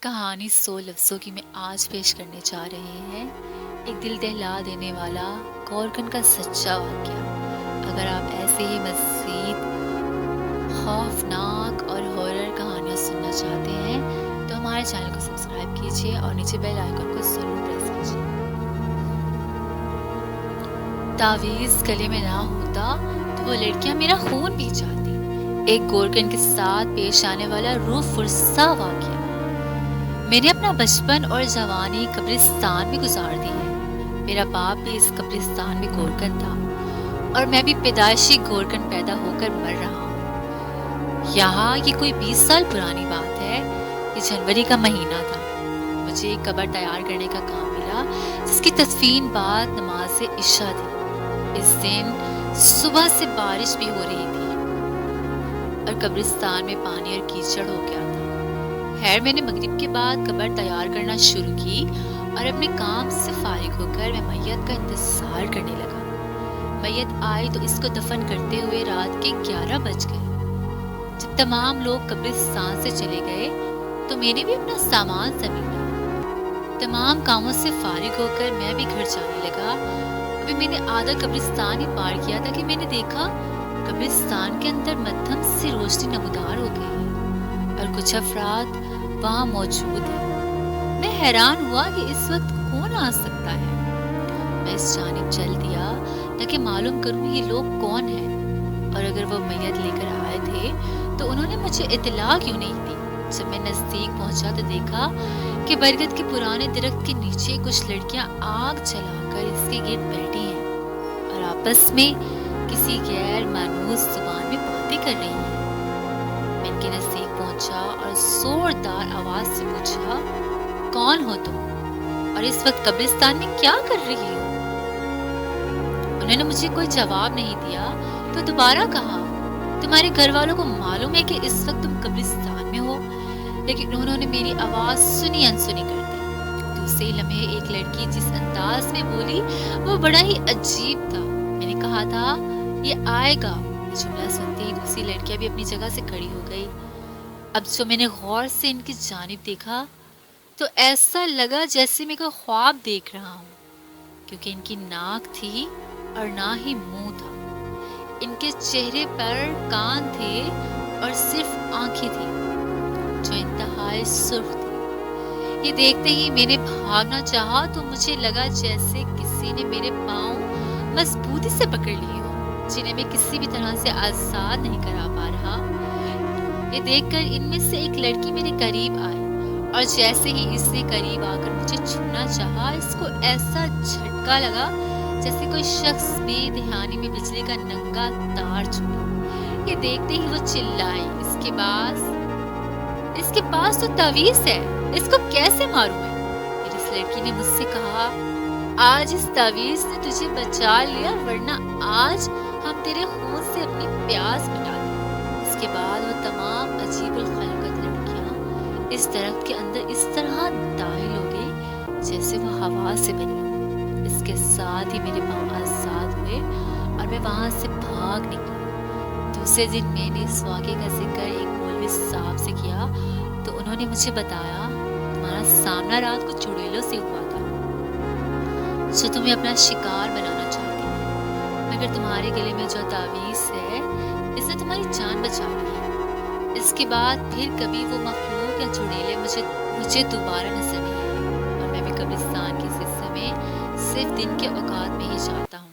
کہانی 100 لفظوں کی میں آج پیش کرنے جا رہے ہیں ایک دل دہلا دینے والا گورکن کا سچا واقعہ۔ اگر آپ ایسے ہی مزید خوفناک اور ہارر کہانیاں سننا چاہتے ہیں تو ہمارے چینل کو سبسکرائب کیجیے اور نیچے بیل آئیکن کو ضرور پریس کیجیے۔ تعویذ گلے میں نہ ہوتا تو وہ لڑکیاں میرا خون پی جاتی۔ ایک گورکن کے ساتھ پیش آنے والا روح فرسا واقعہ۔ میں نے اپنا بچپن اور جوانی قبرستان میں گزار دی ہے۔ میرا باپ بھی اس قبرستان میں گورکن تھا اور میں بھی پیدائشی گورکن پیدا ہو کر مر رہا ہوں۔ یہاں یہ کوئی 20 سال پرانی بات ہے۔ یہ جنوری کا مہینہ تھا۔ مجھے ایک قبر تیار کرنے کا کام ملا جس کی تدفین بعد نماز عشاء تھی۔ اس دن صبح سے بارش بھی ہو رہی تھی اور قبرستان میں پانی اور کیچڑ ہو گیا تھا۔ خیر میں نے مغرب کے بعد قبر تیار کرنا شروع کی اور اپنے کام سے فارغ ہو کر میں میت کا انتظار کرنے لگا۔ میت آئی تو اس کو دفن کرتے ہوئے رات کے 11 بج گئے۔ جب تمام لوگ قبرستان سے چلے گئے تو میں نے بھی اپنا سامان سمیٹا۔ تمام کاموں سے فارغ ہو کر میں بھی گھر جانے لگا۔ ابھی میں نے آدھا قبرستان ہی پار کیا تھا کہ میں نے دیکھا قبرستان کے اندر مدھم سی روشنی نمودار ہو گئی ہے اور کچھ افراد وہاں موجود ہیں۔ میں حیران ہوا کہ اس وقت کون آ سکتا ہے۔ میں اس جانب چل دیا تاکہ معلوم کروں یہ لوگ کون ہیں اور اگر وہ میت لے کر آئے تھے تو انہوں نے مجھے اطلاع کیوں نہیں دی۔ جب میں نزدیک پہنچا تو دیکھا کہ برگد کے پرانے درخت کے نیچے کچھ لڑکیاں آگ جلا کر اس کے گرد بیٹھی ہیں اور آپس میں کسی غیر مانوس زبان میں باتیں کر رہی ہیں۔ میں ان کے نزدیک پہنچا اور زوردار آواز سے پوچھا، کون ہو تم اور اس وقت قبرستان میں کیا کر رہی ہو؟ انہوں نے مجھے کوئی جواب نہیں دیا تو دوبارہ کہا، تمہارے گھر والوں کو معلوم ہے کہ اس وقت تم قبرستان میں ہو؟ لیکن انہوں نے میری آواز سنی انسنی کر دی۔ دوسرے لمحے ایک لڑکی جس انداز میں بولی وہ بڑا ہی عجیب تھا۔ میں نے کہا تھا یہ آئے گا۔ جملہ سنتے ہی دوسری لڑکیاں بھی اپنی جگہ سے کھڑی ہو گئی۔ اب جو میں نے غور سے ان کی جانب دیکھا تو ایسا لگا جیسے میں کوئی خواب دیکھ رہا ہوں، کیونکہ ان کی ناک تھی اور نہ ہی منہ تھا۔ ان کے چہرے پر کان تھے اور صرف آنکھیں تھیں جو انتہائی سرخ تھی۔ یہ دیکھتے ہی میں نے بھاگنا چاہا تو مجھے لگا جیسے کسی نے میرے پاؤں مضبوطی سے پکڑ لیے ہوں، جنہیں میں کسی بھی طرح سے آزاد نہیں کرا پا رہا۔ یہ دیکھ کر ان میں سے ایک لڑکی میرے قریب آئی اور جیسے ہی اس نے قریب آ کر مجھے چھونا چاہا اس کو ایسا جھٹکا لگا جیسے کوئی شخص بے دھیانی میں بجلی کا ننگا تار چھوڑے۔ یہ دیکھتے ہی وہ چلائی، اس کے پاس تو تعویذ ہے، اس کو کیسے ماروں میں؟ پھر اس لڑکی نے مجھ سے کہا، آج اس تعویذ نے تجھے بچا لیا ورنہ آج ہم تیرے خون سے اپنی پیاس مٹا دیں۔ اس کے بعد وہ تمام عجیب الخلقت لڑکیاں اس درخت کے اندر اس طرح داخل ہو گئی جیسے وہ ہوا سے بنی ہو۔ اس کے ساتھ ہی میرے پاؤں آزاد ہوئے اور میں وہاں سے بھاگ نکلی۔ دوسرے دن میں نے اس واقعے کا ذکر ایک مولوی صاحب سے کیا تو انہوں نے مجھے بتایا، تمہارا سامنا رات کو چڑیلوں سے ہوا تھا جو تمہیں اپنا شکار بنانا چاہتی ہیں، مگر تمہارے گلے میں جو تعویذ ہے اس نے تمہاری جان بچا لی ہے۔ اس کے بعد پھر کبھی وہ مخلوق یا چڑیلے مجھے دوبارہ نظر نہیں آئے اور میں بھی قبرستان کے حصے میں صرف دن کے اوقات میں ہی جاتا ہوں۔